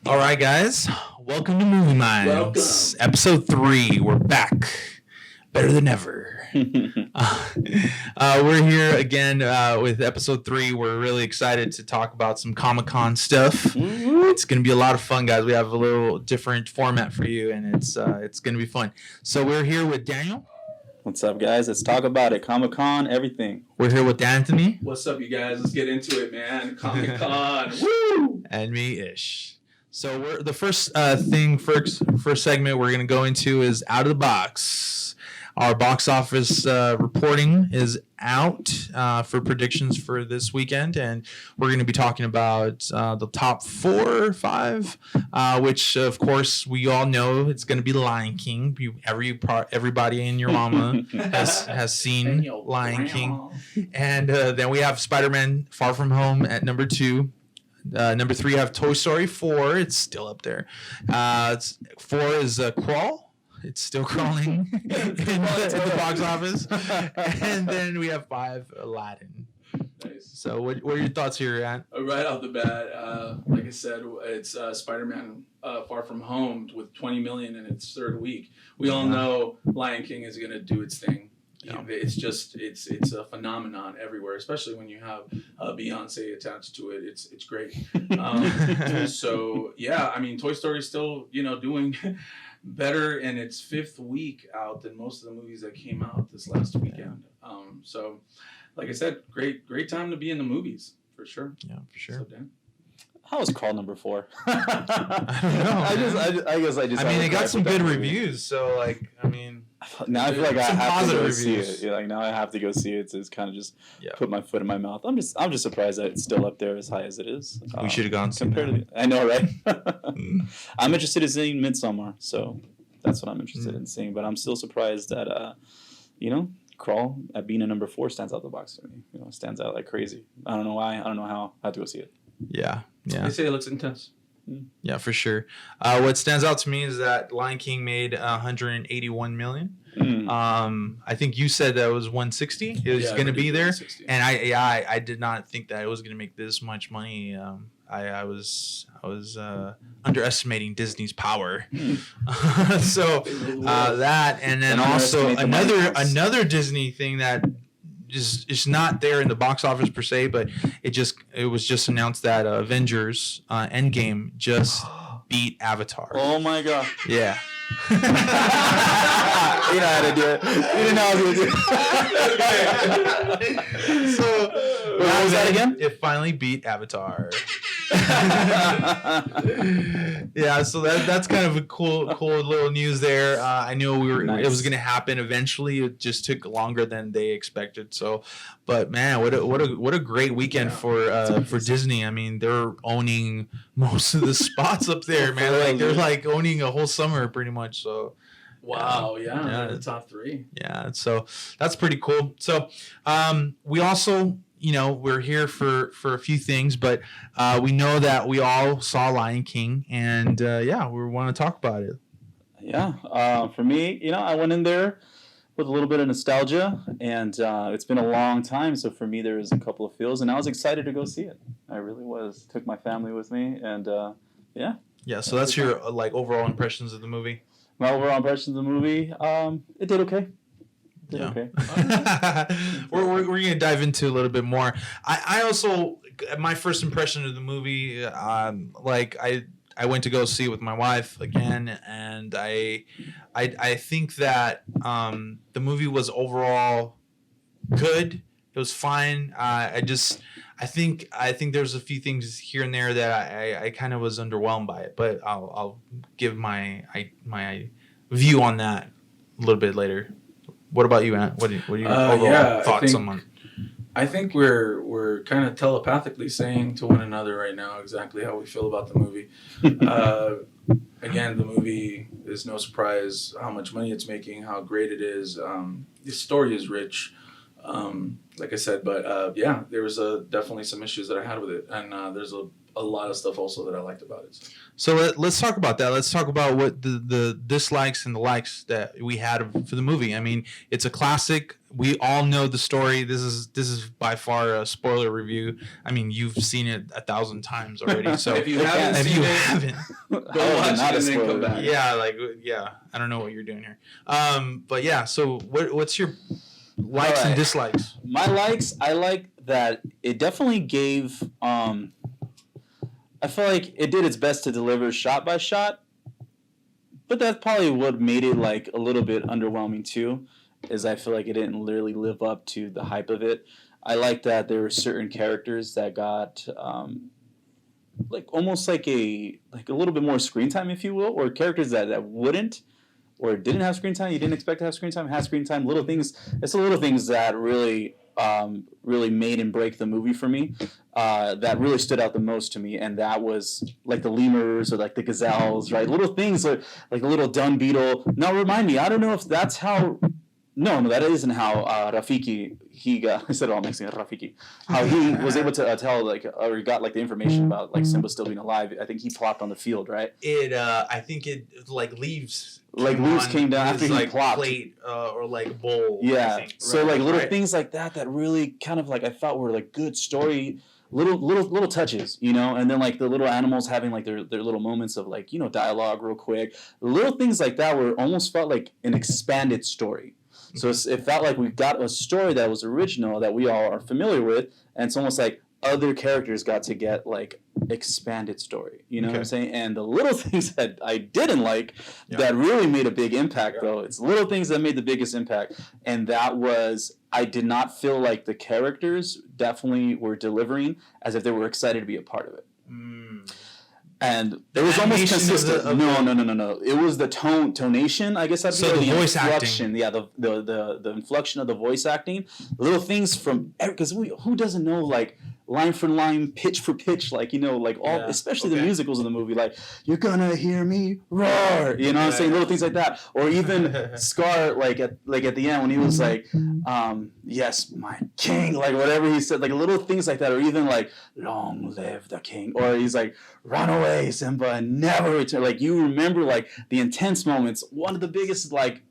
All right, guys. Welcome to Movie Minds. Episode 3. We're back. Better than ever. We're here again with episode 3. We're really excited to talk about some Comic-Con stuff. It's going to be a lot of fun, guys. We have a little different format for you, and it's going to be fun. So we're here with Daniel. What's up, guys? Let's talk about it. Comic-Con, everything. We're here with Anthony. What's up, you guys? Let's get into it, man. Comic-Con. Woo! And me, Ish. So we're the first segment we're going to go into is Out of the Box. Our box office reporting is out for predictions for this weekend, and we're going to be talking about the top 4 or 5, which of course we all know it's going to be Lion King. Everybody and your mama has seen Lion King, and then we have Spider-Man: Far From Home at number 2. Number 3, I have Toy Story 4. It's still up there. 4 is Crawl. It's still crawling in the box office. And then we have 5, Aladdin. Nice. So what are your thoughts here, Ant? Right off the bat, like I said, it's Spider-Man Far From Home with 20 million in its 3rd week. We all know Lion King is going to do its thing. Yeah. It's a phenomenon everywhere, especially when you have Beyonce attached to it. It's great. So yeah, I mean, Toy Story is still doing better in its 5th week out than most of the movies that came out this last weekend. So, like I said, great time to be in the movies for sure. Yeah, for sure. So, Dan? How was Crawl number 4? I don't know. I guess I just. I mean, it got some good reviews, so now I feel like I have to go see reviews. it. Yeah, like now I have to go see it to kind of just put my foot in my mouth. I'm just surprised that it's still up there as high as it is. We should have gone compared to. I know, right? I'm interested in seeing Midsommar, so that's what I'm interested in seeing. But I'm still surprised that Crawl at being a number 4 stands out the box to me. It stands out like crazy. I don't know why. I don't know how. I have to go see it. Yeah. They say it looks intense. Yeah, for sure. What stands out to me is that Lion King made 181 million. I think you said that it was 160. It was going to be there, and I did not think that it was going to make this much money. I was underestimating Disney's power. So that, and then also another Disney thing that it's not there in the box office per se, but it was just announced that Avengers Endgame just beat Avatar. Oh my god! Yeah. You know how to do it. You didn't know how to do it. So what was that again? It finally beat Avatar. Yeah, so that's kind of a cool little news there. I knew it was going to happen eventually. It just took longer than they expected. So, but man, what a great weekend for Disney. I mean, they're owning most of the spots up there, man. Like they're like owning a whole summer pretty much. So. Wow, yeah, the top 3. Yeah, so that's pretty cool. So, we also. We're here for a few things, but we know that we all saw Lion King, and we want to talk about it. Yeah, for me, I went in there with a little bit of nostalgia, and it's been a long time, so for me there was a couple of feels, and I was excited to go see it. I really was. Took my family with me, and yeah. Yeah, so that's your overall impressions of the movie? My overall impressions of the movie, it did okay. Yeah. Okay. We're gonna dive into a little bit more. I also, my first impression of the movie, I went to go see it with my wife again, and I think that the movie was overall good. It was fine. I think there's a few things here and there that I kind of was underwhelmed by it, but I'll give my view on that a little bit later. What about you, Ant? What are your overall thoughts on it? I think we're kind of telepathically saying to one another right now exactly how we feel about the movie. Again, the movie is no surprise how much money it's making, how great it is. The story is rich, like I said, but there was definitely some issues that I had with it, and there's a a lot of stuff also that I liked about it. So let's talk about that. Let's talk about what the dislikes and the likes that we had for the movie. I mean, it's a classic. We all know the story. This is by far a spoiler review. I mean, you've seen it 1,000 times already. So if you haven't, go watch it and then come back. Yeah, I don't know what you're doing here. But yeah. So what's your likes and dislikes? My likes, I like that it definitely gave. I feel like it did its best to deliver shot by shot, but that's probably what made it like a little bit underwhelming too, is I feel like it didn't literally live up to the hype of it. I like that there were certain characters that got like almost like a little bit more screen time, if you will, or characters that wouldn't or didn't have screen time. You didn't expect to have screen time, had screen time. Little things. It's the little things that really really made and break the movie for me. That really stood out the most to me, and that was like the lemurs or like the gazelles, right? Little things like a little dung beetle. Now remind me, I don't know if that's how. No, that isn't how Rafiki. I said it all mixing. Rafiki. How he was able to tell or he got like the information about like Simba still being alive. I think he plopped on the field, right? I think it like leaves. Leaves came down after he plopped. Plate or like bowl. Yeah. I think. So like little things like that really kind of like I felt were like good story. Little touches, you know, and then like the little animals having like their little moments of like, you know, dialogue real quick. Little things like that were almost felt like an expanded story. So it felt like we got a story that was original that we all are familiar with, and it's almost like other characters got to get like expanded story. You know what I'm saying? And the little things that I didn't like that really made a big impact, though, it's little things that made the biggest impact, and that was I did not feel like the characters definitely were delivering as if they were excited to be a part of it. And it was almost consistent. No. It was the tonation, I guess. So the voice inflection, acting. Yeah, the inflection of the voice acting. Little things from because who doesn't know like line for line, pitch for pitch, like you know, like all, especially the musicals in the movie, like you're gonna hear me roar. You know what I'm saying? Little things like that, or even Scar, like at the end when he was like, "Yes, my king," like whatever he said, like little things like that, or even like "Long live the king," or he's like, "Run away, Simba, and never return." Like you remember like the intense moments. One of the biggest like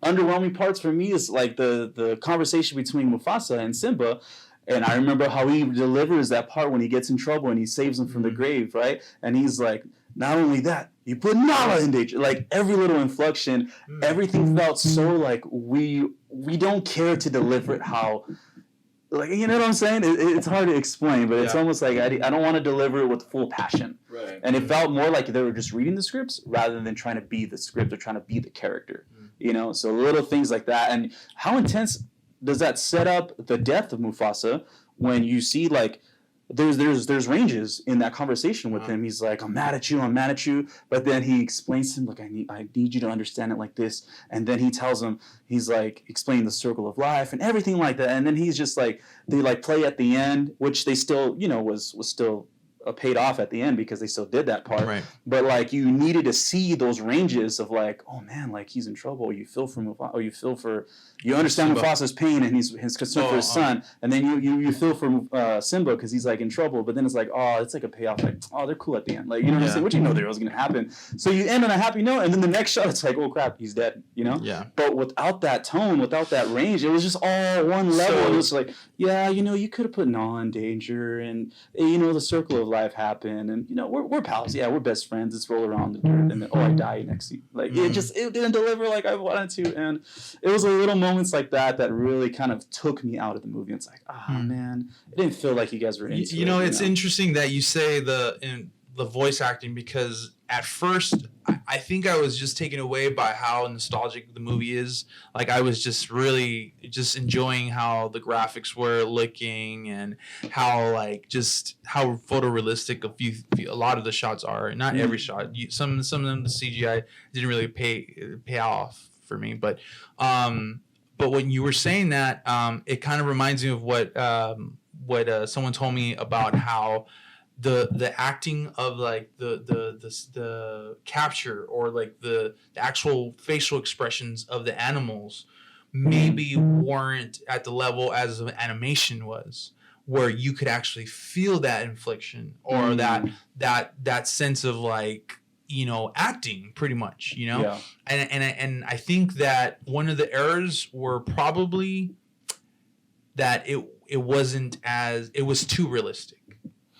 underwhelming parts for me is like the conversation between Mufasa and Simba. And I remember how he delivers that part when he gets in trouble and he saves him from the grave, right? And he's like, not only that, you put Nala in danger. Like every little inflection, everything felt so like we don't care to deliver it how, like you know what I'm saying? It's hard to explain, but it's almost like I don't want to deliver it with full passion. Right. And it felt more like they were just reading the scripts rather than trying to be the script or trying to be the character. You know, so little things like that. And how intense does that set up the death of Mufasa when you see like there's ranges in that conversation with him. He's like, I'm mad at you, but then he explains to him, look, I need you to understand it like this, and then he tells him, he's like explaining the circle of life and everything like that, and then he's just like they like play at the end, which they still, you know, was still paid off at the end because they still did that part. Right. But like you needed to see those ranges of like, oh man, like he's in trouble. You feel for Mufasa, or you understand Simba. Mufasa's pain and his concern for his son, and then you feel for Simba because he's like in trouble. But then it's like, oh, it's like a payoff. Like, oh, they're cool at the end. Like you know what I'm saying? Which you know there was gonna happen. So you end on a happy note, and then the next shot it's like, oh crap, he's dead. You know? Yeah. But without that tone, without that range, it was just all one level. It was like, yeah, you know, you could have put Nala in danger, and you know, the circle of life happened, and you know, we're pals. Yeah, we're best friends. Let's roll around the dirt, and then I die next to you. Like it didn't deliver like I wanted to, and it was a little moments like that really kind of took me out of the movie. It's like, man, it didn't feel like you guys were into it. You know, it's interesting that you say the voice acting, because at first I think I was just taken away by how nostalgic the movie is. Like I was just really just enjoying how the graphics were looking and how like just how photorealistic a lot of the shots are. Not every shot. Some of them the CGI didn't really pay off for me, but when you were saying that, it kind of reminds me of what someone told me about how the acting of like the capture or like the actual facial expressions of the animals maybe weren't at the level as an animation was. where you could actually feel that infliction or that sense of like, acting pretty much, Yeah. And I think that one of the errors were probably that it was too realistic.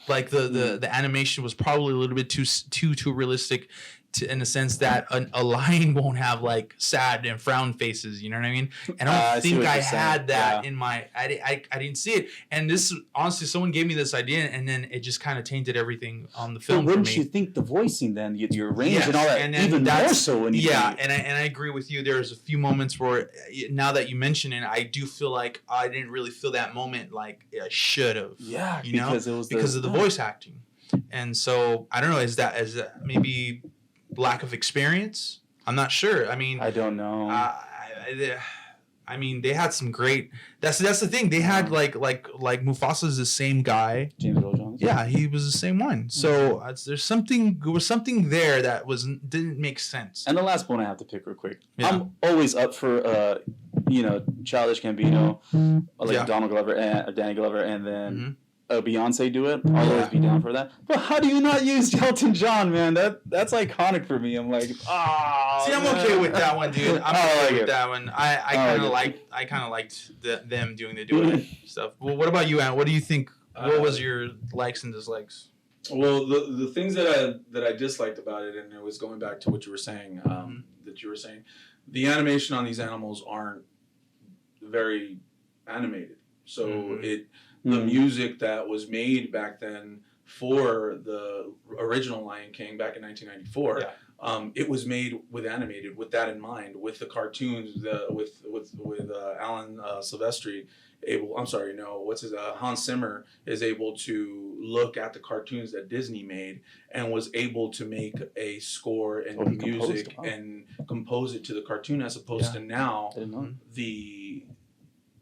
Like the animation was probably a little bit too realistic in the sense that a lion won't have like sad and frown faces, you know what I mean? And I don't think I had that in my I didn't see it. And this honestly, someone gave me this idea and then it just kind of tainted everything on the film. But wouldn't you think the voicing then, your range and all that, and even more so when you and I agree with you. There's a few moments where now that you mention it, I do feel like I didn't really feel that moment like I should have. Yeah, because of the voice acting. And so I don't know, is that maybe lack of experience? I'm not sure. I mean, I don't know. I mean, they had some great. That's the thing. They had like Mufasa's the same guy. James Earl Jones. Yeah, he was the same one. So there was something there that didn't make sense. And the last one I have to pick real quick. Yeah. I'm always up for Childish Gambino, Donald Glover and Danny Glover, and then Beyonce do it. I'll always be down for that. But how do you not use Elton John, man? That's iconic for me. I'm like, See, I'm okay with that one, dude. I'm okay with that one. I kind of liked them doing the duet stuff. Well, what about you, Ant? What do you think? What was your likes and dislikes? Well, the things that I disliked about it, and it was going back to what you were saying, the animation on these animals aren't very animated. So the music that was made back then for the original Lion King back in 1994, it was made with that in mind, with the cartoons, with Alan Silvestri Hans Zimmer is able to look at the cartoons that Disney made and was able to make a score and music and compose it to the cartoon, as opposed to now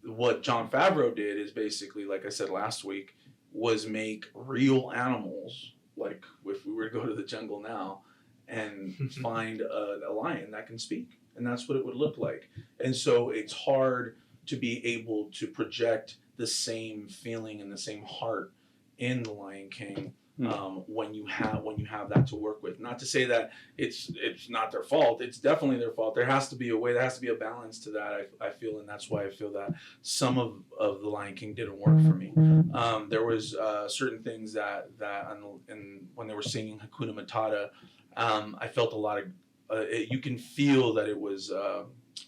what Jon Favreau did is basically, like I said last week, was make real animals, like if we were to go to the jungle now and find a lion that can speak, and that's what it would look like. And so it's hard to be able to project the same feeling and the same heart in the Lion King when you have that to work with. Not to say that it's not their fault. It's definitely their fault. There has to be a way. There has to be a balance to that. I feel, and that's why I feel that some of the Lion King didn't work for me. There was certain things that and when they were singing Hakuna Matata, I felt a lot of. You can feel that it was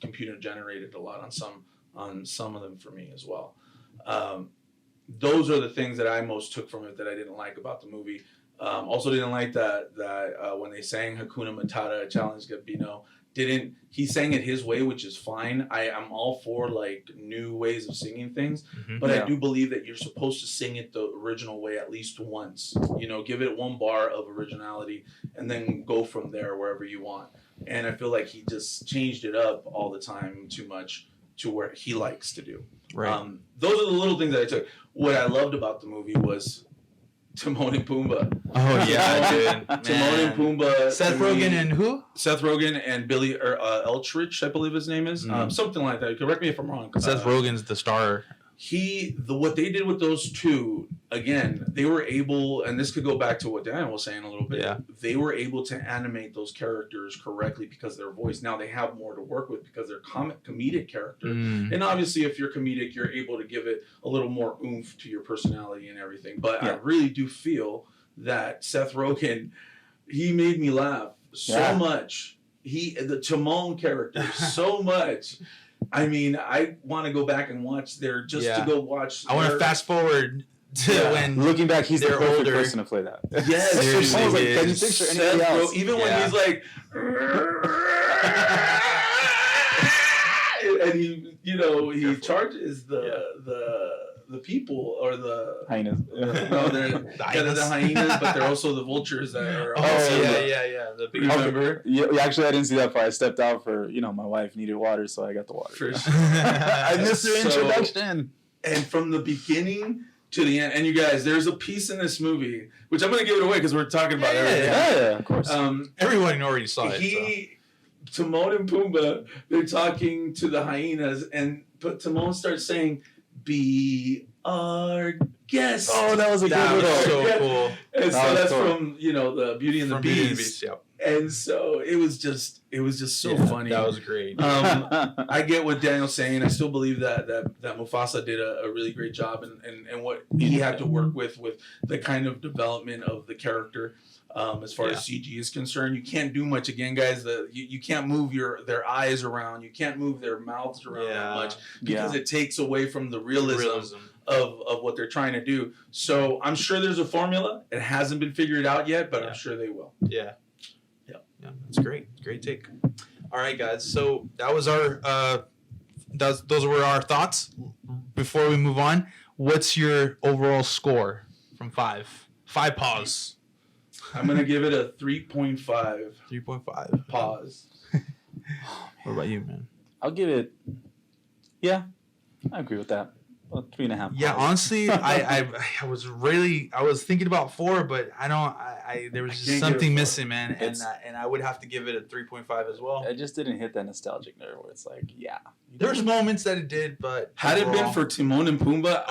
computer generated a lot on some of them for me as well. Those are the things that I most took from it that I didn't like about the movie. Also didn't like that when they sang Hakuna Matata, Challenge Gambino, he sang it his way, which is fine. I'm all for like new ways of singing things, but I do believe that you're supposed to sing it the original way at least once. Give it one bar of originality and then go from there wherever you want. And I feel like he just changed it up all the time too much to where he likes to do. Right. Those are the little things that I took. What I loved about the movie was Timon and Pumbaa. Oh yeah, dude. Timon and Pumbaa. Seth Rogen and who? Seth Rogen and Billy Eilish, I believe his name is. Something like that. Correct me if I'm wrong. Seth Rogen's the star. What they did with those two, again, they were able, and this could go back to what Dan was saying a little bit. Yeah. They were able to animate those characters correctly because of their voice. Now they have more to work with because they're comedic characters. And obviously, if you're comedic, you're able to give it a little more oomph to your personality and everything. But I really do feel that Seth Rogen, he made me laugh so much. The Timon character so much. I mean, I want to go back and watch to go watch. I want to fast forward to when looking back, he's the perfect older person to play that. Yes, Seriously, like, can you picture anything else? Even when he's like, and he charges the people or the hyenas. No, they're the hyenas, but they're also the vultures that are. The big remember? Yeah, actually, I didn't see that part. I stepped out for my wife needed water, so I got the water. For sure. I missed your introduction. And from the beginning to the end, and you guys, there's a piece in this movie which I'm going to give it away because we're talking about everything. Yeah, of course. Everyone already saw it. Timon and Pumbaa, they're talking to the hyenas, but Timon starts saying, "Be our guest. Oh, that was a That good was little. so cool. And so That was that's cool. from the Beauty and the From Beauty and the Beast. Beast, yep. And so it was just so Yeah, funny. That was great. I get what Daniel's saying. I still believe that Mufasa did a really great job and what he had to work with the kind of development of the character. As far as CG is concerned, you can't do much. Again, guys, you can't move their eyes around. You can't move their mouths around that much because it takes away from the realism of what they're trying to do. So I'm sure there's a formula. It hasn't been figured out yet, but I'm sure they will. Yeah, that's great. Great take. All right, guys. So that was those were our thoughts. Before we move on, what's your overall score from 5? 5 paws. I'm gonna give it a 3.5. 3.5. Pause. What about you, man? I'll give it. Yeah, I agree with that. Well, 3.5. Yeah, honestly, I was thinking about 4, but there was just something missing, man, and I would have to give it a 3.5 as well. It just didn't hit that nostalgic nerve where it's like, There's moments that it did, but had it been for Timon and Pumbaa,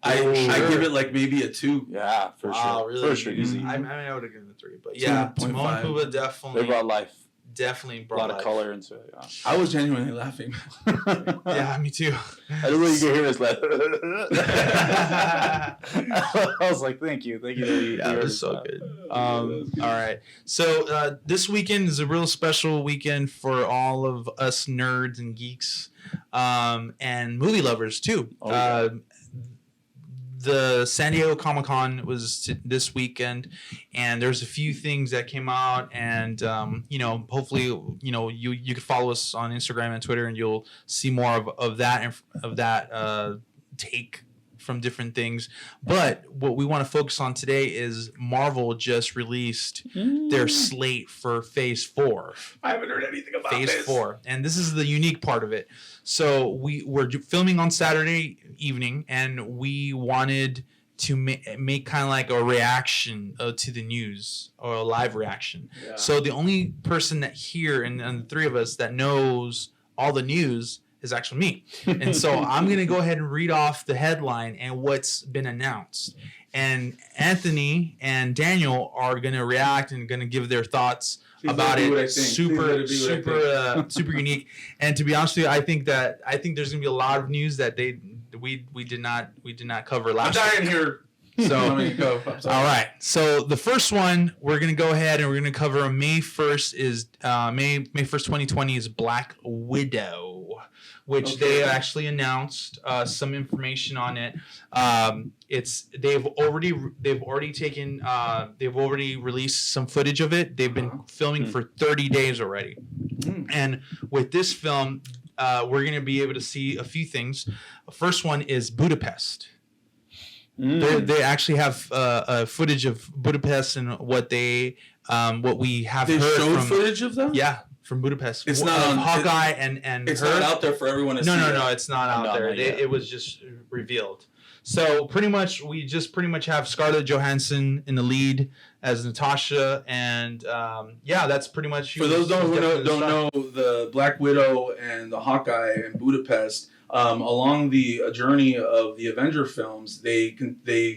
I give it like maybe a 2. Yeah, for sure. Really? For sure, easy. I would have given it a 3, but yeah, Timon and Pumbaa definitely. They brought life. Definitely A brought lot of color into it. Yeah. I was genuinely laughing. Yeah, me too. I didn't really get hear us laugh. I was like, thank you. Yeah, it was so good. All right. So this weekend is a real special weekend for all of us nerds and geeks and movie lovers too. Oh, yeah. The San Diego Comic-Con was this weekend, and there's a few things that came out, and hopefully you could follow us on Instagram and Twitter, and you'll see more of that take from different things. But what we want to focus on today is Marvel just released their slate for Phase 4. I haven't heard anything about Phase this. 4, and this is the unique part of it. So we're filming on Saturday evening, and we wanted to make kind of like a reaction to the news, or a live reaction. Yeah. So the only person that here and the three of us that knows all the news is actually me. And so I'm going to go ahead and read off the headline and what's been announced. And Anthony and Daniel are going to react and going to give their thoughts about it. Super unique. And to be honest with you, I think there's going to be a lot of news that we did not cover last I'm dying here. So, Go. all right. So the first one we're going to go ahead and we're going to cover May 1st is May 1st, 2020 is Black Widow, which they actually announced some information on it. They've already released some footage of it. They've been filming for 30 days already. And with this film, we're going to be able to see a few things. First one is Budapest. They actually have footage of Budapest and what we have They heard showed from footage of them? Yeah, from Budapest. It's not on Hawkeye and it's her. not out there for everyone to see. No, it's not out there. Yet. It was just revealed. So pretty much we have Scarlett Johansson in the lead as Natasha, and that's pretty much. For those who don't know, the Black Widow and the Hawkeye in Budapest. Along the journey of the Avenger films, they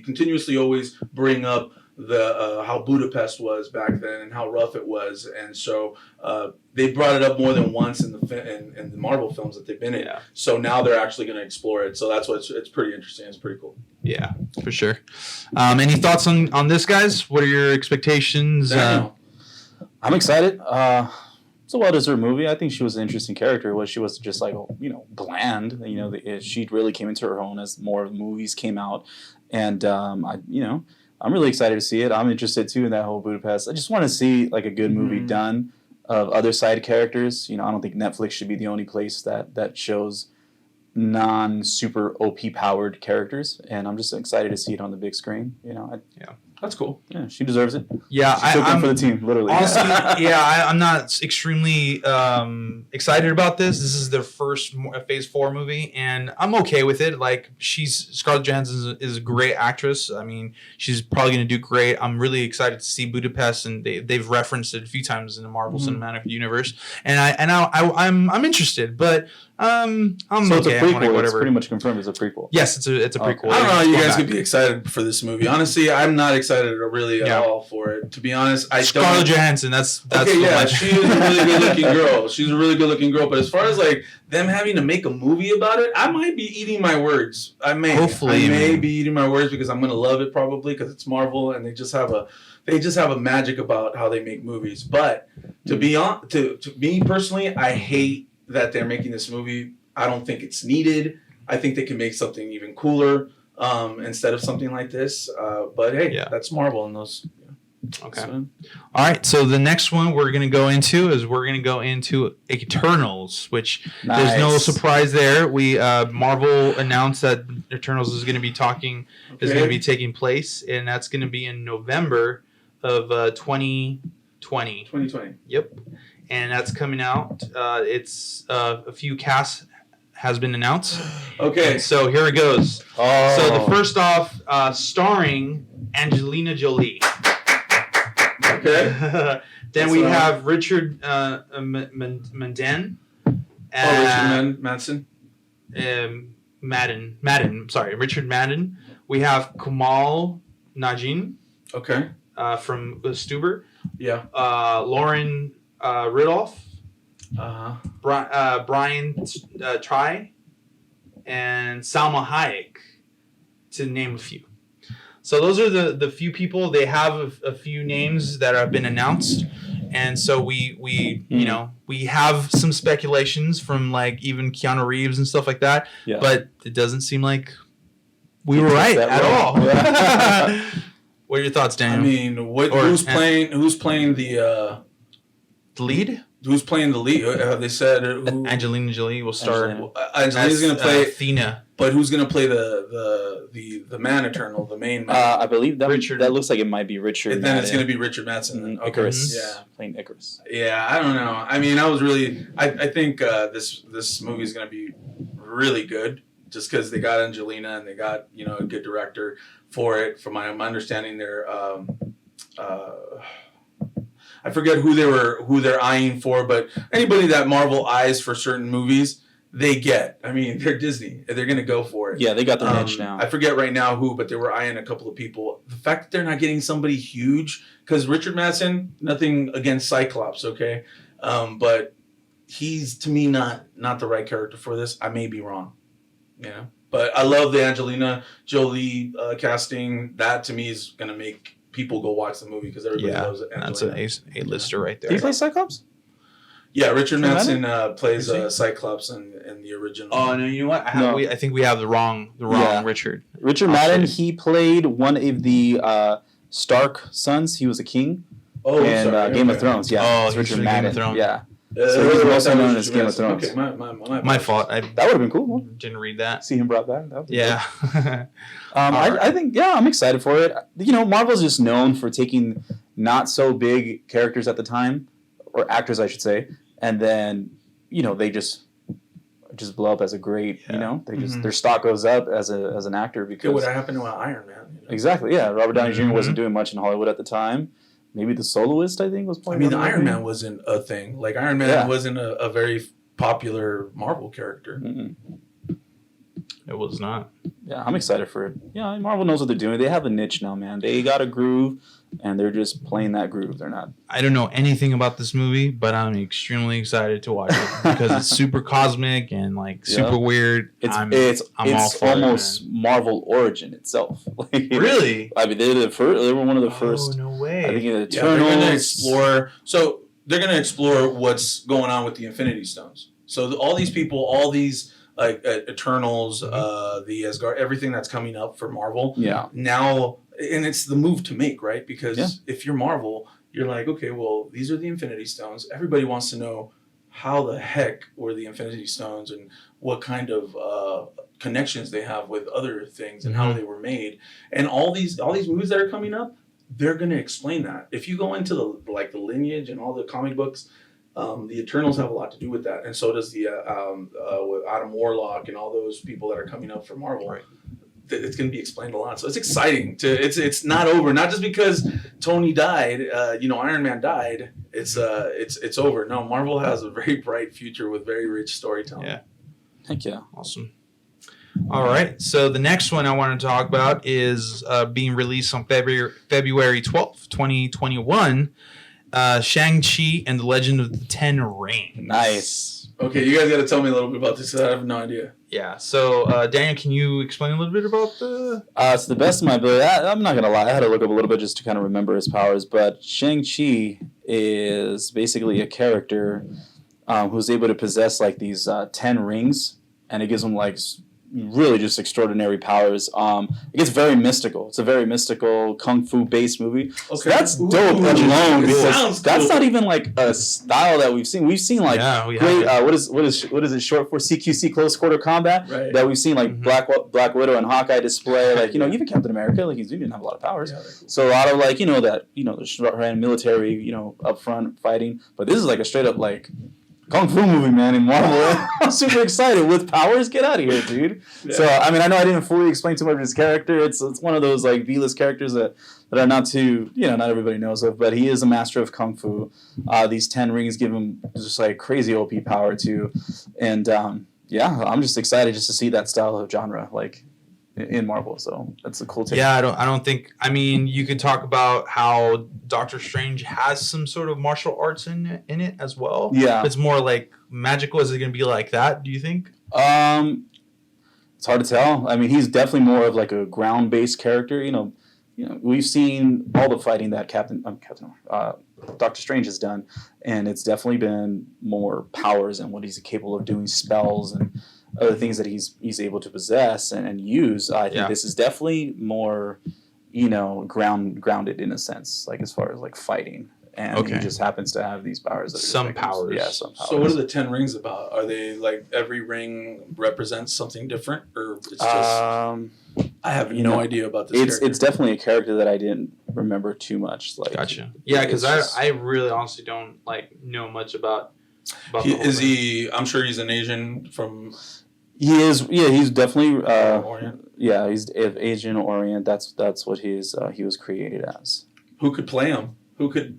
continuously always bring up the how Budapest was back then and how rough it was, and so they brought it up more than once in the Marvel films that they've been in. Yeah. So now they're actually going to explore it. So that's it's pretty interesting. It's pretty cool. Yeah, for sure. Any thoughts on this, guys? What are your expectations? I'm excited. It's a well-deserved movie. I think she was an interesting character. She was just like, bland. She really came into her own as more movies came out, and I'm really excited to see it. I'm interested too in that whole Budapest. I just want to see like a good movie done of other side characters. I don't think Netflix should be the only place that shows non-super OP powered characters, and I'm just excited to see it on the big screen. That's cool. Yeah, she deserves it. Yeah, She took one for the team, literally. Honestly, I'm not extremely excited about this. This is their first Phase 4 movie, and I'm okay with it. Like, Scarlett Johansson is a great actress. I mean, she's probably going to do great. I'm really excited to see Budapest, and they've referenced it a few times in the Marvel Cinematic Universe, and I'm interested, but I'm so it's okay. a prequel. Whatever. It's pretty much confirmed it's a prequel. Yes, it's a prequel. I don't know how you guys Going could be excited for this movie. Honestly, I'm not excited really at all for it. To be honest, I Scarlett don't. Johansson. That's Okay, yeah, she is a really good-looking girl. She's a really good-looking girl. But as far as like them having to make a movie about it, I might be eating my words. I may be eating my words because I'm gonna love it probably because it's Marvel and they just have a magic about how they make movies. But to me personally, I hate that they're making this movie. I don't think it's needed. I think they can make something even cooler instead of something like this. But hey, that's Marvel and those. Okay. So. All right. So the next one we're going to go into Eternals, which there's no surprise there. We Marvel announced that Eternals is going to be taking place, and that's going to be in November of 2020. 2020. Yep. And that's coming out. It's a few casts has been announced. Okay. And so here it goes. Oh. So the first off, starring Angelina Jolie. Okay. Then we have Richard Madden. Richard Madsen. Madden. Sorry, Richard Madden. We have Kumail Nanjiani. Okay. From Stuber. Yeah. Lauren Ridolph. Brian Try. And Salma Hayek, to name a few. So those are the few people. They have a few names that have been announced, and so we have some speculations from like even Keanu Reeves and stuff like that. Yeah. But it doesn't seem like we were right at all. Yeah. What are your thoughts, Daniel? I mean, who's playing the lead? Who's playing the lead? Have they said Angelina Jolie will start? Angelina's going to play Athena. But who's going to play the man Eternal, the main man? I believe that that looks like it might be Richard. And then it's going to be Richard Madsen. Mm-hmm. Icarus. Yeah, playing Icarus. Yeah, I don't know. I mean, I think this movie is going to be really good just because they got Angelina and they got a good director for it. From my understanding, they're I forget who they're eyeing for, but anybody that Marvel eyes for certain movies, they get. I mean, they're Disney. They're going to go for it. Yeah, they got their niche now. I forget right now who, but they were eyeing a couple of people. The fact that they're not getting somebody huge, because Richard Madsen, nothing against Cyclops, okay? But he's, to me, not the right character for this. I may be wrong, But I love the Angelina Jolie casting. That, to me, is going to make people go watch the movie because everybody loves it. That's an A-lister right there. Do you play Cyclops? Yeah, Richard Madsen plays Cyclops in the original. Oh no, you know what? I think we have the wrong Richard. Richard Madden. He played one of the Stark sons. He was a king. Oh, in Game of Thrones. Yeah, oh, it's Richard Madden. Yeah. So he's also known as Game of Thrones. Okay, my fault. That would have been cool. Didn't read that. See him brought back. Yeah. I think I'm excited for it. Marvel's just known for taking not so big characters at the time, or actors, I should say, and then they just blow up as a great. They just their stock goes up as an actor because what happened to Iron Man? Exactly. Yeah, Robert Downey Jr. wasn't doing much in Hollywood at the time. Maybe The Soloist, I think, was playing. I mean, the Iron Man wasn't a thing. Like, Iron Man wasn't a very popular Marvel character. Mm-mm. It was not. Yeah, I'm excited for it. Yeah, Marvel knows what they're doing. They have a niche now, man. They got a groove, and they're just playing that groove. They're not. I don't know anything about this movie, but I'm extremely excited to watch it because it's super cosmic and super weird. It's almost Marvel origin itself. Really? I mean, they were one of the first. Oh, no way. I think Eternals. They're going to explore. So they're going to explore what's going on with the Infinity Stones. So all these people, all these Eternals, the Asgard, everything that's coming up for Marvel. Yeah. Now, and it's the move to make, right? Because if you're Marvel, you're like, okay, well, these are the Infinity Stones. Everybody wants to know how the heck were the Infinity Stones and what kind of connections they have with other things and how they were made. And all these movies that are coming up, they're going to explain that. If you go into the lineage and all the comic books, the Eternals have a lot to do with that, and so does the with Adam Warlock and all those people that are coming up for Marvel. Right. It's going to be explained a lot, so it's exciting. It's not over. Not just because Tony died, Iron Man died. It's over. No, Marvel has a very bright future with very rich storytelling. Yeah. Heck yeah. Awesome. All right. So the next one I want to talk about is being released on February 12th, 2021. ShangChi and the Legend of the Ten Rings. Nice. Okay, you guys got to tell me a little bit about this. I have no idea. Yeah. So Daniel, can you explain a little bit about the? To the best of my ability, I'm not gonna lie. I had to look up a little bit just to kind of remember his powers. But ShangChi is basically a character who's able to possess like these 10 rings, and it gives him like really just extraordinary powers. It gets very mystical. It's a very mystical kung fu based movie. Okay. So that's dope alone because that's not even like a style that we've seen. We've seen like great. What is it short for? CQC, close quarter combat. Right. That we've seen like Black Widow and Hawkeye display. Like even Captain America. Like he didn't have a lot of powers. Yeah, cool. So a lot of like the military up front fighting. But this is like a straight up like kung fu movie, man, in Marvel. I'm super excited. With powers, get out of here, dude. Yeah. So, I mean, I know I didn't fully explain too much of his character. It's one of those, like, B-list characters that are not too, not everybody knows of, but he is a master of kung fu. These 10 rings give him just, like, crazy OP power, too. And, I'm just excited just to see that style of genre, like, in Marvel. So that's a cool take. Yeah, I don't think. I mean, you could talk about how Doctor Strange has some sort of martial arts in it as well. Yeah, it's more like magical. Is it going to be like that? Do you think? It's hard to tell. I mean, he's definitely more of like a ground-based character. We've seen all the fighting that Doctor Strange has done, and it's definitely been more powers and what he's capable of doing, spells and other things that he's able to possess and use. I think this is definitely more, grounded in a sense, like as far as like fighting. And he just happens to have these powers. Some powers. Yeah, some powers. So what are the 10 rings about? Are they like every ring represents something different, or it's just? I have no idea about this. It's definitely a character that I didn't remember too much. Like, gotcha. Yeah, because I really honestly don't know much about. Is he? I'm sure he's an Asian from. He is. Yeah, he's definitely. Orient. Yeah, he's of Asian Orient. That's what he was created as. Who could play him? Who could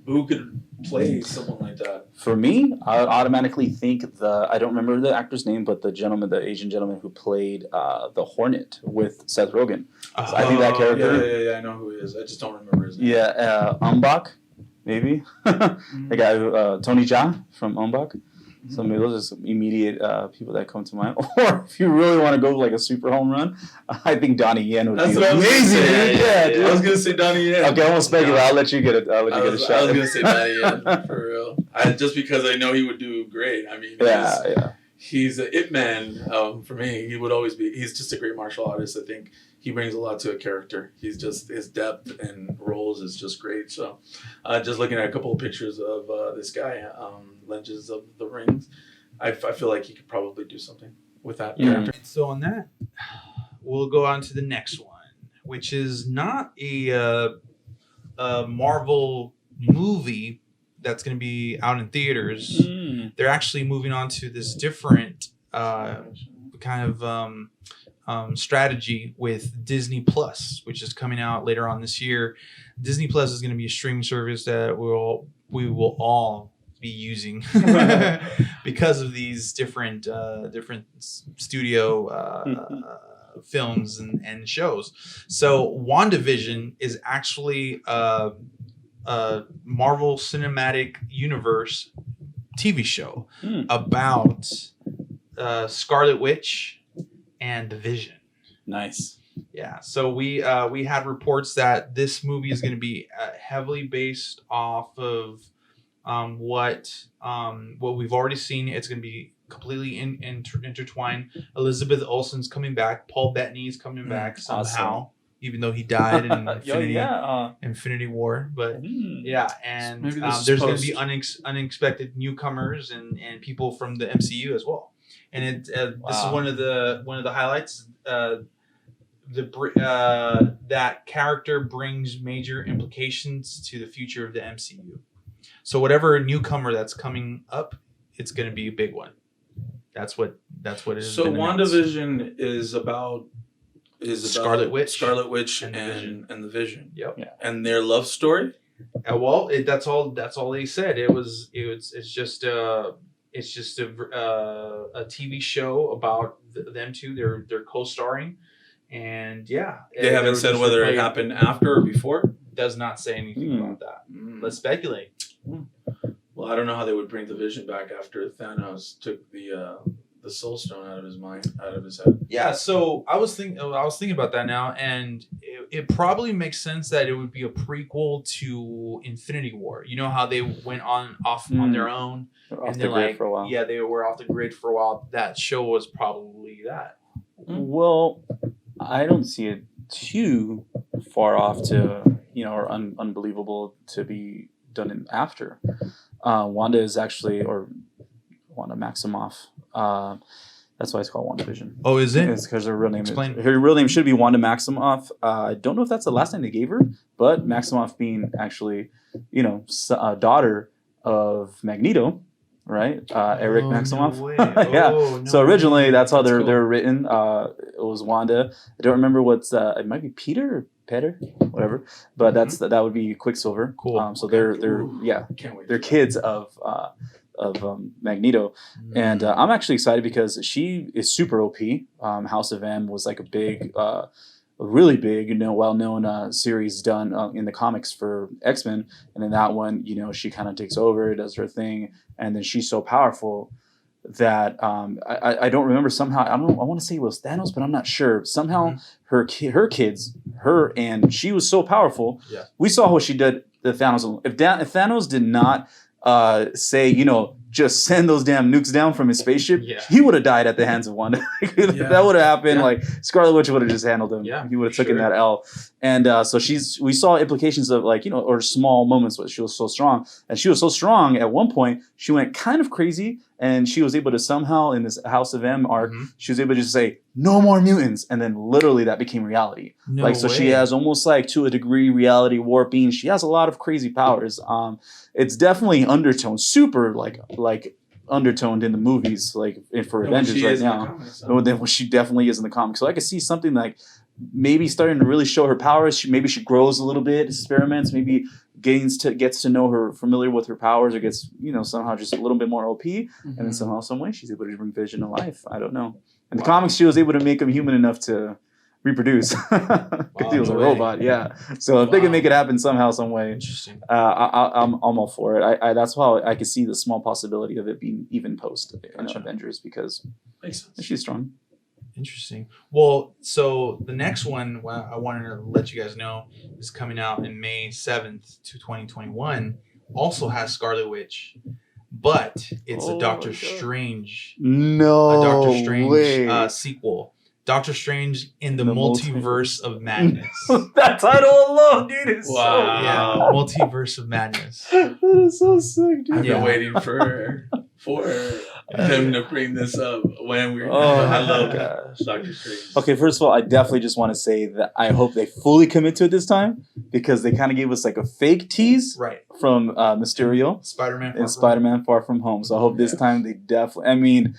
play someone like that? For me, I would automatically think I don't remember the actor's name, but the Asian gentleman who played the Hornet with Seth Rogen. So I think that character. Yeah, I know who he is. I just don't remember his name. Yeah, Umbach, maybe. The guy who Tony Jaa from Umbach. So maybe those are some immediate people that come to mind. Or if you really want to go like a super home run, I think Donnie Yen would be amazing. Yeah, dude. I was gonna say Donnie Yen. Okay, I won't speculate. I'll let you get it. I'll let you get a shot. I was gonna say Donnie Yen for real. Just because I know he would do great. I mean, he's an it man for me. He would always be. He's just a great martial artist. I think he brings a lot to a character. He's just his depth and roles is just great. So, just looking at a couple of pictures of this guy, Legends of the Rings, I feel like he could probably do something with that character. So on that, we'll go on to the next one, which is not a Marvel movie that's going to be out in theaters. They're actually moving on to this different kind of strategy with Disney Plus, which is coming out later on this year. Disney Plus is going to be a streaming service that we will all be using because of these different studio films and shows. So WandaVision is actually a Marvel Cinematic Universe TV show about Scarlet Witch and the Vision. Nice. Yeah. So we had reports that this movie is going to be heavily based off of what we've already seen. It's going to be completely intertwined. Elizabeth Olsen's coming back. Paul Bettany's coming back somehow, even though he died in Infinity War. But and there's going to be unexpected newcomers and people from the MCU as well. And this is one of the highlights. that character brings major implications to the future of the MCU. So whatever newcomer that's coming up, it's going to be a big one. That's what it is. So WandaVision is about Scarlet Witch, and the Vision. Yep. Yeah. And their love story. Well, that's all they said. It's just a TV show about them two. They're co-starring, and They haven't said whether it happened after or before. Does not say anything about that. Let's speculate. Well, I don't know how they would bring the Vision back after Thanos took the Soul Stone out of his head. Yeah, so I was thinking about that now, and it probably makes sense that it would be a prequel to Infinity War. You know how they went off on their own, Off the grid for a while. Yeah, they were off the grid for a while. That show was probably that. Well, I don't see it too far off to or unbelievable to be done after. Wanda is actually, or Wanda Maximoff. That's why it's called WandaVision. Oh, is it? It's because her real name. Explain. Her real name should be Wanda Maximoff. I don't know if that's the last name they gave her, but Maximoff being actually, a daughter of Magneto, right? Eric Maximoff. No way. Yeah. No So originally, way. that's how That's they're cool. written. It was Wanda. I don't remember what's. It might be Peter, whatever. But that would be Quicksilver. Cool. So Okay. they're Can't wait. they're kids of Magneto, and I'm actually excited because she is super OP. House of M was like a really big, well-known series done in the comics for X-Men, and in that one, she kind of takes over, does her thing, and then she's so powerful that I don't remember somehow. I want to say it was Thanos, but I'm not sure. Somehow her kids, and she was so powerful. Yeah. We saw what she did to Thanos. If Thanos did not say, just send those damn nukes down from his spaceship, he would have died at the hands of Wanda. That would have happened. Yeah. Like Scarlet Witch would have just handled him. Yeah, He would have for taken sure. that L. And so we saw implications of or small moments where she was so strong. And she was so strong at one point, she went kind of crazy, and she was able to somehow, in this House of M arc, she was able to just say, no more mutants. And then literally that became reality. No So way. she has almost to a degree reality warping. She has a lot of crazy powers. It's definitely undertoned, super undertoned in the movies, for Avengers right now. Than what she definitely is in the comics. So I could see something maybe starting to really show her powers. Maybe she grows a little bit, experiments, maybe gets to know her, familiar with her powers, or gets somehow just a little bit more OP, and then somehow, some way, she's able to bring Vision to life. I don't know. In the comics, she was able to make him human enough to reproduce because he was a robot. Yeah. So if they can make it happen somehow, some way, Interesting. I'm all for it. I that's how I could see the small possibility of it being even post Avengers, because Makes sense. she's strong. Interesting. Well, so the next one I wanted to let you guys know is coming out in May 7th to 2021. Also has Scarlet Witch, but it's a Doctor Strange. No, A Doctor Strange way. sequel. Doctor Strange in the The multiverse of madness. That title alone, dude, is Wow. Yeah, multiverse of madness. that is so sick, dude. I've Yeah. been waiting for them to bring this up when we. Oh, I love gosh. Doctor Strange. Okay, first of all, I definitely just want to say that I hope they fully commit to it this time, because they kind of gave us a fake tease Right. from Mysterio Spider-Man. and Spider-Man Far From Home. So I hope this time they definitely. I mean,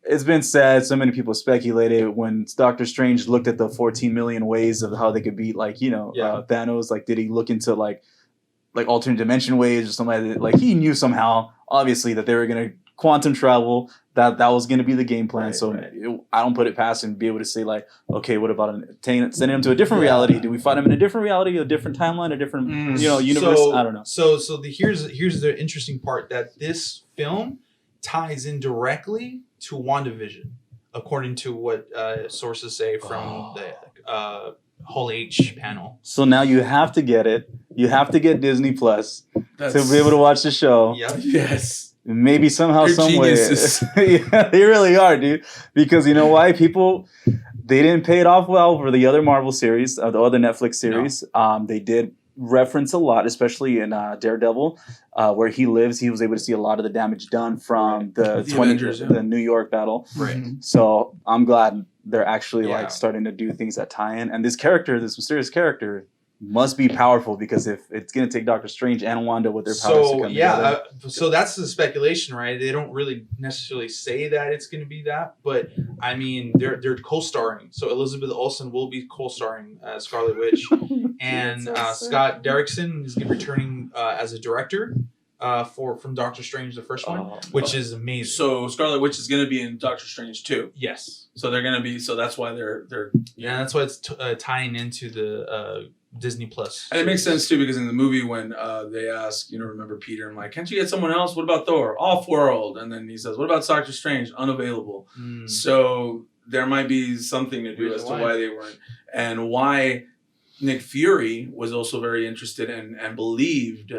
it's been said. So many people speculated when Doctor Strange looked at the 14 million ways of how they could beat, Thanos. Did he look into alternate dimension ways or something like that? He knew somehow, obviously, that they were gonna quantum travel. That was gonna be the game plan. Right, So right. I don't put it past him to be able to say okay, what about sending him to a different reality? Do we find him in a different reality, a different timeline, a different universe? So, I don't know. So here's the interesting part, that this film ties in directly to WandaVision, according to what sources say from the Whole H panel. So now you have to get it. You have to get Disney Plus That's, to be able to watch the show. Yep. Yes. Maybe somehow, They're some way. geniuses. Yeah, they really are, dude. Because you know why? They didn't pay it off well for the other Marvel series, the other Netflix series. They did reference a lot, especially in Daredevil, where he lives. He was able to see a lot of the damage done from the Avengers, the New York battle. Right. So I'm glad they're actually Yeah. like starting to do things that tie in. And this character, this mysterious character, must be powerful, because if it's going to take Doctor Strange and Wanda with their powers to come together. So that's the speculation, right? They don't really necessarily say that it's going to be that, but I mean, they're co-starring. So Elizabeth Olsen will be co-starring as Scarlet Witch, and Scott Derrickson is going to be returning as a director from Doctor Strange, the first one, which is amazing. So Scarlet Witch is going to be in Doctor Strange 2. Yes. So they're going to be. So that's why they're. Yeah, that's why it's tying into the Disney Plus. And it makes sense too, because in the movie when they ask, remember Peter, and like, can't you get someone else? What about Thor? Off-world. And then he says, what about Doctor Strange? Unavailable. So there might be something to do as to why they weren't, and why Nick Fury was also very interested and believed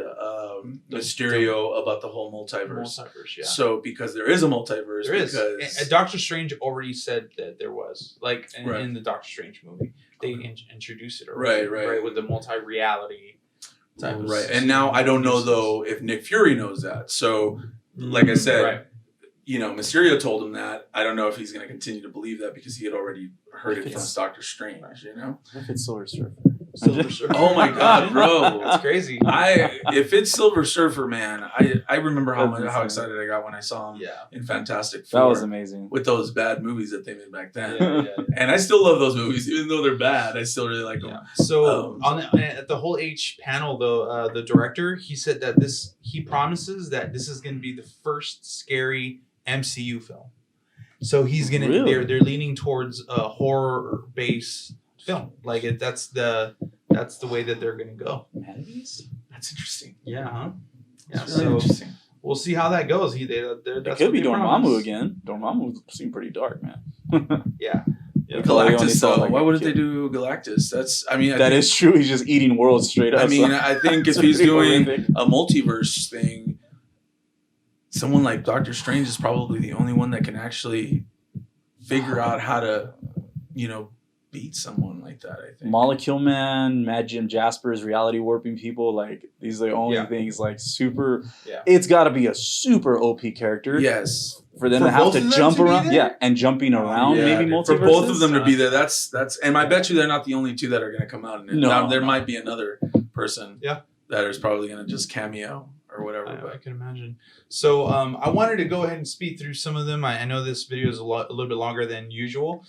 Mysterio about the whole multiverse. Yeah. So because there is a multiverse, There is. because And Doctor Strange already said that there was, like Right. in the Doctor Strange movie, they introduced it already, Right. with the multi-reality type of right. And now I don't know though if Nick Fury knows that. So like I said, Right. Mysterio told him that. I don't know if he's going to continue to believe that, because he had already heard it from Doctor Strange. If it's Silver Surfer. Silver Surfer. Oh my God, bro! That's crazy. If it's Silver Surfer, man, I remember That'd be how fun. excited I got when I saw him Yeah. in Fantastic Four. That was amazing. With those bad movies that they made back then. Yeah. And I still love those movies, even though they're bad. I still really like them. Yeah. So at the whole H panel, though, the director, he said that he promises that this is going to be the first scary MCU film. So he's gonna they're leaning towards a horror based film. Like that's the way that they're gonna go. That's interesting. Yeah. Huh? Yeah. That's really So interesting. we'll see how that goes. It It could be Dormammu again. Dormammu seemed pretty dark, man. Yeah. Galactus, though. Like Why a wouldn't kid. they do Galactus? I think That is true. He's just eating worlds straight up. I mean, I think if It's he's pretty doing horrific. a multiverse thing, someone like Doctor Strange is probably the only one that can actually figure out how to, beat someone like that, I think. Molecule Man, Mad Jim Jasper's reality warping people, like these are the only things like super. Yeah. It's got to be a super OP character. Yes. For them For to have both to of them jump to be around, there? and jumping around Yeah, maybe multiverses. for both of them to be there, that's and I bet you they're not the only two that are going to come out in it. No, Now, there no. might be another person that is probably going to just cameo or whatever. I can imagine. So I wanted to go ahead and speed through some of them. I know this video is a little bit longer than usual.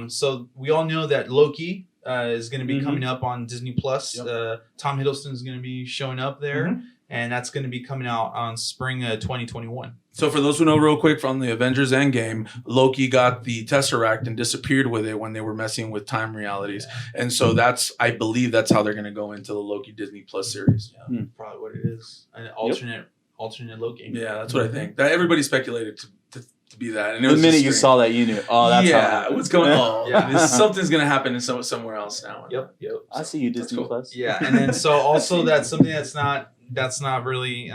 So we all know that Loki is going to be coming up on Disney Plus. Yep. Tom Hiddleston is going to be showing up there, and that's going to be coming out on spring 2021. So for those who know real quick from the Avengers Endgame, Loki got the Tesseract and disappeared with it when they were messing with time realities. And so I believe that's how they're going to go into the Loki Disney Plus series. Yeah, probably what it is. An alternate Loki. Yeah, that's what I think. That everybody speculated to be that. And it The was minute just you strange. saw that, you knew. Oh, that's how. it happens. What's going on? Yeah. Something's going to happen in somewhere else now. Yep. I see you, Disney cool. Plus. Yeah, and then so also that's something that's not really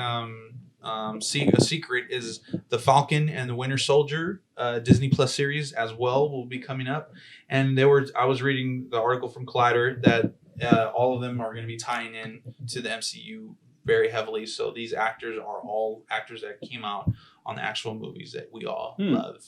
a secret is the Falcon and the Winter Soldier Disney Plus series as well will be coming up. And I was reading the article from Collider that all of them are going to be tying in to the MCU very heavily. So these actors are all actors that came out on the actual movies that we all love.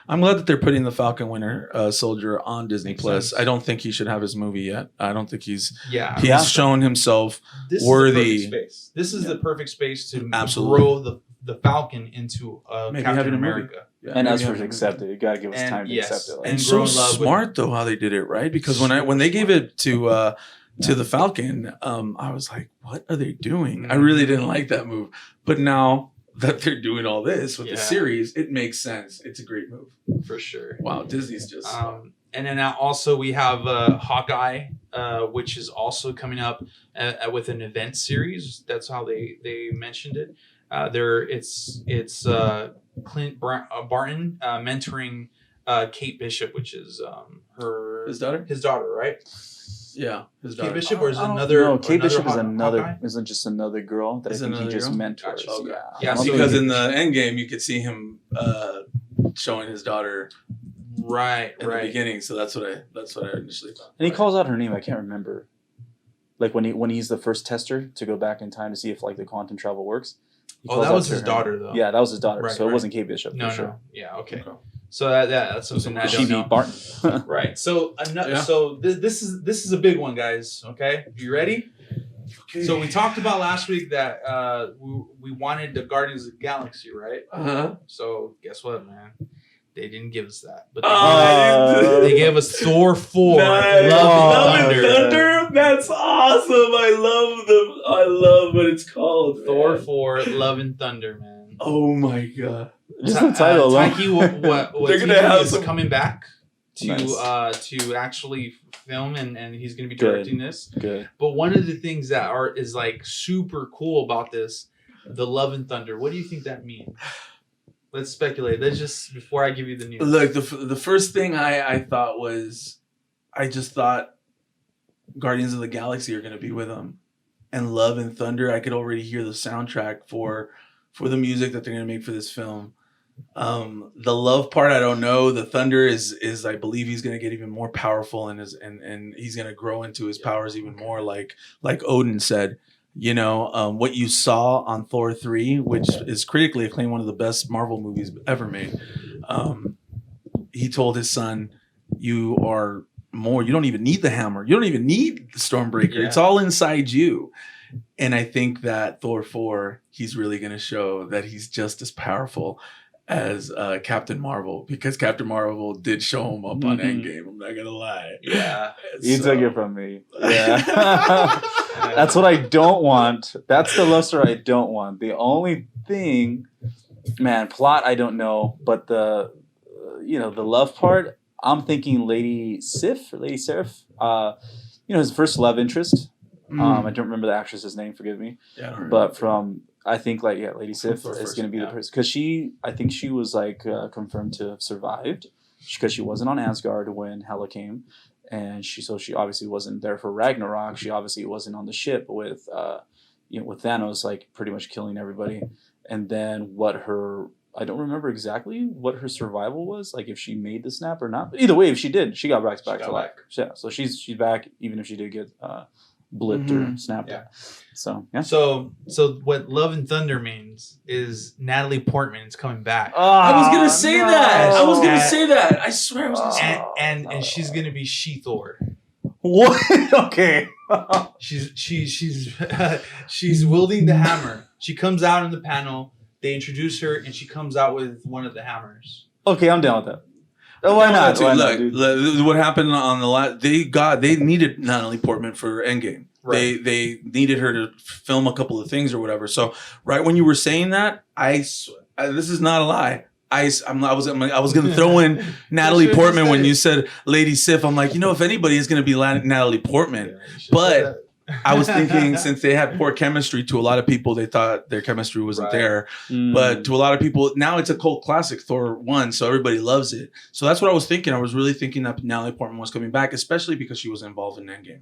I'm glad that they're putting the Falcon Winter Soldier on Disney Makes Plus. sense. I don't think he should have his movie yet. I don't think he's Yeah. shown himself This worthy. is the perfect space. This is the perfect space to Absolutely. grow the Falcon into Maybe Captain having a movie. America. Yeah, And maybe as for having a movie. accept it, you got to give us And time to yes, accept it. Like, And and so grow in love with smart though how they did it, right? Because when they gave it to the Falcon, I was like, what are they doing? I really didn't like that move. But now that they're doing all this with the series, it makes sense. It's a great move. for sure. Wow, Disney's just And then now also we have Hawkeye, which is also coming up with an event series. That's how they mentioned it. It's Clint Barton mentoring Kate Bishop, which is his daughter. His daughter, right? Yeah, his Kate daughter. Bishop, or is it another? No, Kate Bishop is Hawkeye? another. Isn't just another girl that Is I think he another just girl? mentors. Gotcha. Yeah, Yeah, I don't Because think in the end game, you could see him showing his daughter Right, in the beginning. So that's what I initially thought. and he calls out her name. I can't remember. Like when he's the first tester to go back in time to see if like the quantum travel works. Oh, that was his daughter though. Yeah, that was his daughter. Right, So it wasn't Kate Bishop. No, for sure. no. Yeah, okay. So that's something I don't know. Barton. Right. So this is a big one, guys. Okay, you ready? Okay. So we talked about last week that we wanted the Guardians of the Galaxy, right? So guess what, man? They didn't give us that, but they gave us Thor 4. Nice. Love and Thunder. That's awesome. I love what it's called. Thor 4, Love and Thunder, man. Oh my god. Just the title alone. Taiki They're gonna have is some... coming back to Nice. to actually film and he's gonna be directing this. Good. But one of the things that is like super cool about this, the Love and Thunder. What do you think that means? Let's speculate. Let's just before I give you the news. Look, the first thing I thought was, I just thought Guardians of the Galaxy are gonna be with them, and Love and Thunder. I could already hear the soundtrack for the music that they're gonna make for this film. The love part, I don't know. The thunder is I believe he's gonna get even more powerful and he's gonna grow into his powers even more, like Odin said. You know, what you saw on Thor 3, which is critically acclaimed, one of the best Marvel movies ever made. He told his son, "You are more. You don't even need the hammer. You don't even need the Stormbreaker. Yeah. It's all inside you." And I think that Thor 4, he's really going to show that he's just as powerful as Captain Marvel, because Captain Marvel did show him up on Endgame. I'm not going to lie. Yeah. You took it from me. Yeah. That's what I don't want. That's the luster I don't want. The only thing, man, plot I don't know, but the love part, I'm thinking Lady Sif or Lady Seraph. His first love interest. I don't remember the actress's name. Forgive me. Yeah, I don't but from I think Lady Sif is going to be the person, because I think she was confirmed to have survived because she wasn't on Asgard when Hela came. And she obviously wasn't there for Ragnarok. She obviously wasn't on the ship with Thanos, like pretty much killing everybody. And then I don't remember exactly what her survival was, like if she made the snap or not. But either way, if she did, she got back to life. Yeah, so she's back, even if she did get blipped or snapped. Yeah. So yeah. So what Love and Thunder means is Natalie Portman is coming back. I was gonna say that. I was gonna And- say that. I swear I was gonna say and, that. and she's gonna be She-Thor. What? Okay. She's wielding the hammer. She comes out in the panel. They introduce her, and she comes out with one of the hammers. Okay, I'm down with that. Oh, why not? Why not, dude? Look, what happened on the last? They needed Natalie Portman for Endgame. Right. They needed her to film a couple of things or whatever. So right when you were saying that, this is not a lie. I was going to throw in Natalie Portman when you said Lady Sif. I'm like, if anybody is going to be Natalie Portman, but I was thinking, since they had poor chemistry, to a lot of people, they thought their chemistry wasn't there. But to a lot of people, now it's a cult classic, Thor 1, so everybody loves it. So that's what I was thinking. I was really thinking that Natalie Portman was coming back, especially because she was involved in Endgame.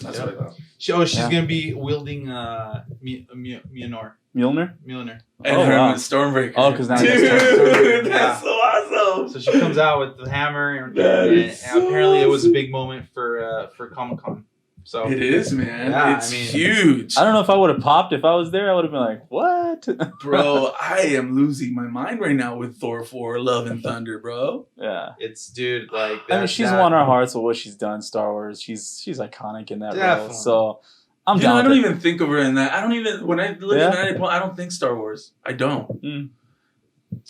That's what I thought. She's going to be wielding Mjolnir. Mjolnir? And her with Stormbreaker. Oh, because now Dude, that's so awesome. So she comes out with the hammer, and apparently it was a big moment for Comic-Con. So It is, man. Yeah, it's huge. I don't know if I would have popped if I was there. I would have been like, what? Bro, I am losing my mind right now with Thor 4, Love and Thunder, bro. Yeah. It's, dude, like... I mean, she's won our hearts with what she's done, Star Wars. She's iconic in that role. So I'm down. I don't even think of her in that. I don't even... When I look at Natalie Portman, I don't think Star Wars. I don't.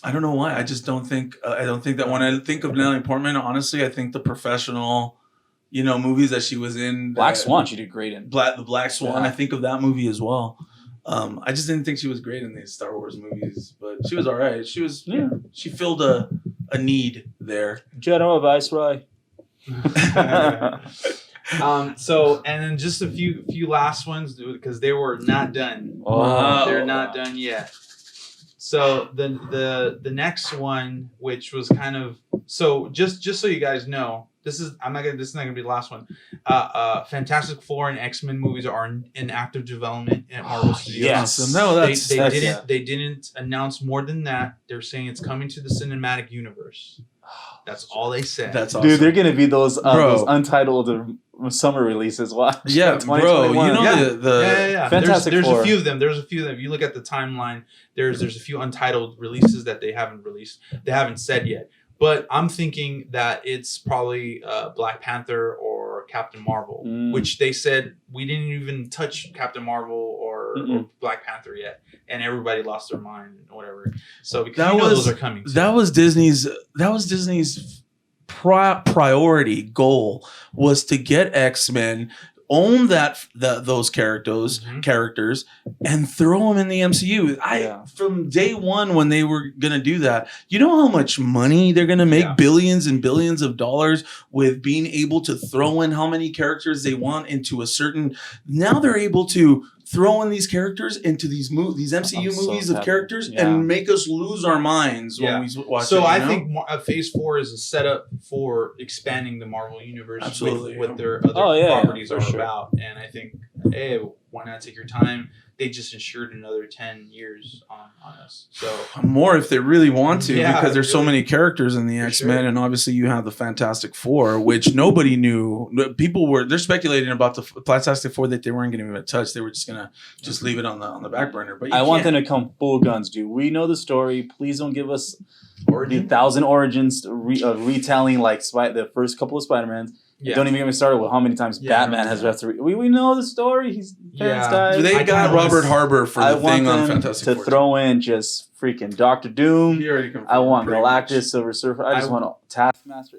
I don't know why. I just don't think... I don't think that when I think of Natalie Portman, honestly, I think the professional... movies that she was in. Black Swan, she did great in. The Black Swan, I think of that movie as well. I just didn't think she was great in these Star Wars movies, but she was all right. She was, she filled a need there. General Viceroy. So, and then just a few last ones, because they were not done. They're not done yet. So the next one, which was kind of, so just so you guys know, this is not gonna be the last one. Fantastic Four and X-Men movies are in active development at Marvel Studios. Yes. No, They didn't announce more than that. They're saying it's coming to the cinematic universe. That's all they said. That's awesome. Dude, they're gonna be those Bro. untitled summer releases. Watch. Yeah, bro. You know Yeah. the Yeah. Fantastic There's Four. a few of them. There's a few of them. If you look at the timeline, there's a few untitled releases that they haven't released. They haven't said yet. But I'm thinking that it's probably Black Panther or Captain Marvel, which they said we didn't even touch Captain Marvel or Black Panther yet, and everybody lost their mind and whatever. So because those are coming. That was Disney's priority goal was to get X-Men, own those characters and throw them in the MCU. From day one when they were gonna do that, you know how much money they're gonna make, billions and billions of dollars with being able to throw in how many characters they want into a certain. Now they're able to throw in these characters into these MCU movies of characters and make us lose our minds when we watch it. So I think Phase 4 is a setup for expanding the Marvel universe with what their other properties are about. And I think, hey, why not take your time? They just insured another 10 years on us. So more if they really want to, because there's so many characters in the X-Men, sure. and obviously you have the Fantastic Four, which nobody knew. They're speculating about the Fantastic Four that they weren't going to even touch. They were just going to just leave it on the back burner. But I want them to come full guns, dude. We know the story. Please don't give us the 1,000 origins retelling like the first couple of Spider-Mans. Yeah. Don't even get me started with how many times Batman has to. We know the story. His parents died. They got Robert Harbour for the thing on Fantastic Four. To throw in just freaking Doctor Doom. He already confirmed. I want Galactus, Silver Surfer. I just want Taskmaster.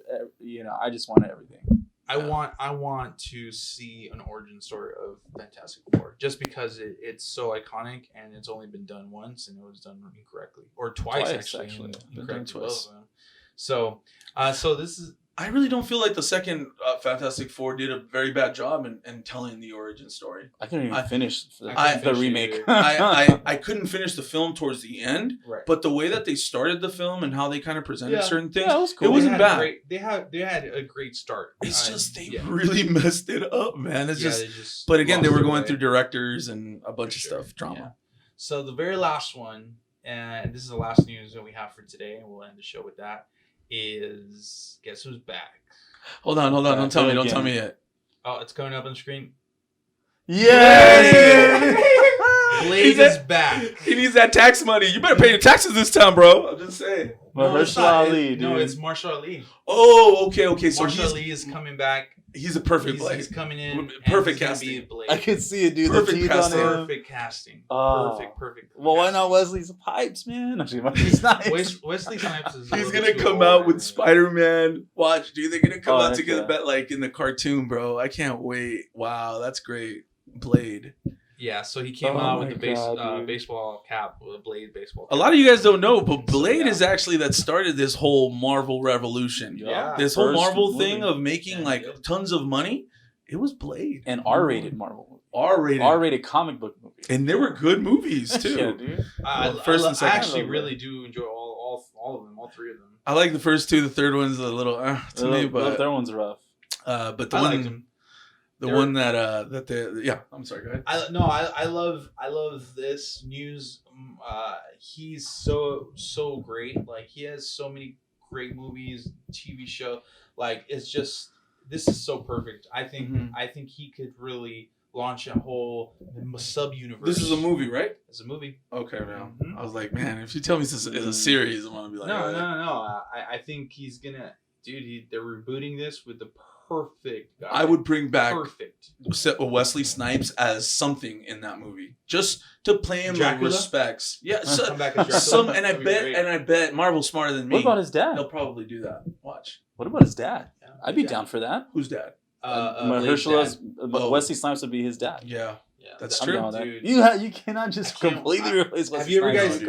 I just want everything. I want to see an origin story of Fantastic Four, just because it's so iconic and it's only been done once and it was done incorrectly, or twice actually. Incorrectly. So this is. I really don't feel like the second Fantastic Four did a very bad job in telling the origin story. I couldn't even finish the remake. I couldn't finish the film towards the end, but the way that they started the film and how they kind of presented certain things, it was cool. It wasn't bad. They had a great start. It's just they really messed it up, man. It's just but again, they were going through directors and a bunch of stuff, drama. Yeah. So the very last one, and this is the last news that we have for today, and we'll end the show with that. Is guess who's back? Hold on. Don't tell me yet. Oh, it's coming up on the screen. Yay! Blade is back. He needs that tax money. You better pay your taxes this time, bro. I'm just saying. Mahershala Ali, dude. No, it's Marshall Ali. Oh, okay. So Marshall Ali is coming back. He's a perfect Blade. He's coming in. Perfect casting. I could see it, dude. Perfect casting. Perfect casting. Perfect. Well, why not Wesley Snipes, man? Actually, Wesley Snipes. Wesley Snipes is. He's gonna come out with Spider-Man. Watch, dude. They're gonna come out together, like in the cartoon, bro. I can't wait. Wow, that's great. Blade. Yeah, so he came out with the baseball cap, with a Blade baseball cap. A lot of you guys don't know, but Blade is actually that started this whole Marvel revolution. Yeah. This whole Marvel thing of making tons of money. It was Blade. And R-rated Marvel. R-rated comic book movies. And they were good movies, too. Yeah, dude. First and second. I actually really do enjoy all of them, all three of them. I like the first two. The third one's a little to me, but the third one's rough. But the I one... liked them. The one that they I'm sorry, go ahead. I love this news. He's so great. Like he has so many great movies, TV show. Like it's just this is so perfect. I think he could really launch a whole sub universe. This is a movie, right? It's a movie. Okay, man. I was like, man, if you tell me this is a series, I'm gonna be like, no. I think he's gonna, dude. They're rebooting this with the perfect guy. I would bring back Wesley Snipes as something in that movie, just to play him with respects. Yeah, come back as Dracula. And I bet Marvel's smarter than me. What about his dad? They'll probably do that. Watch. What about his dad? I'd be down for that. Who's dad? Mahershala's, Wesley Snipes would be his dad. Yeah, that's I'm true, down with that. dude. You cannot just completely replace Wesley Snipes.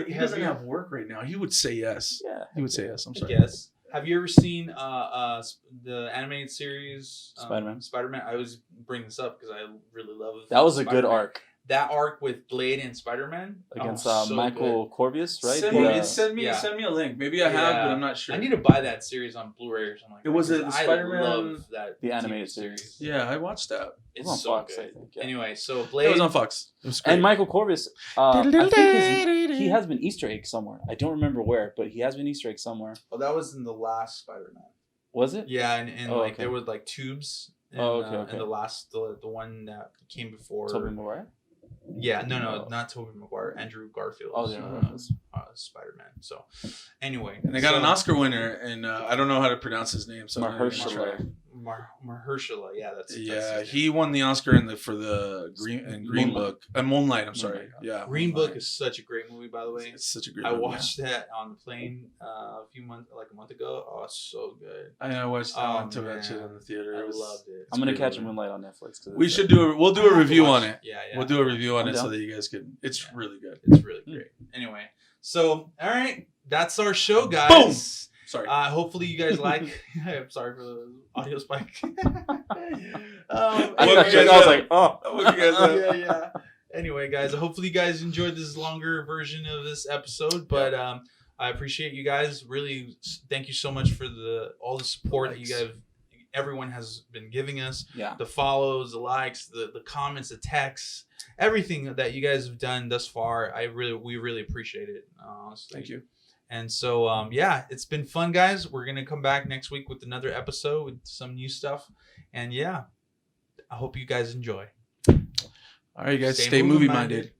He doesn't have work right now. He would say yes. Yeah, he would say yes. I'm sorry. Yes. Have you ever seen the animated series Spider-Man? I was bringing this up because I really love it. That was a good arc. that arc with Blade and Spider-Man against so Michael Corvius, right? Send me a link. Maybe I have, but I'm not sure. I need to buy that series on Blu-ray or something like that. It was a because I Spider-Man- love that The TV animated series. Yeah, I watched that. It It's was on so Fox, good. I think. Yeah. Anyway, so It Blade was on Fox. It was great. And Michael Corvius, I think he has been Easter egg somewhere. I don't remember where, but he has been Easter egg somewhere. Oh, that was in the last Spider-Man. Was it? Yeah, and Oh, like okay. there was like tubes. In, Okay. in the last, the one that came before. Tobey Maguire? Yeah, no, not Tobey Maguire. Andrew Garfield. Oh, yeah. Spider-Man. So, anyway, And they got an Oscar winner, and I don't know how to pronounce his name. So I'm not even gonna try. Mahershala. Yeah, that's He won the Oscar for the Green Moonlight. Book. Moonlight. I'm sorry. Moonlight. Yeah, Green Moonlight. Book is such a great movie, by the way. It's such a great. I movie, watched that on the plane a month ago. Oh, it's so good. I watched. I went to man. watch it in the theater. I loved it. I'm gonna great catch movie. Moonlight on Netflix. We should do. We'll do a review on it. Yeah. We'll do a review on I'm it so down. that you guys can. It's really good. It's really great. Anyway, so all right, that's our show, guys. Boom! Sorry. Hopefully you guys like. I'm sorry for the audio spike. I was like, oh. yeah. Anyway, guys, hopefully you guys enjoyed this longer version of this episode, but I appreciate you guys. Really, thank you so much for all the support that you guys, everyone has been giving us. Yeah. The follows, the likes, the comments, the texts, everything that you guys have done thus far. We really appreciate it. Honestly. Thank you. And so, it's been fun, guys. We're going to come back next week with another episode with some new stuff. And I hope you guys enjoy. All right, guys. Stay movie minded.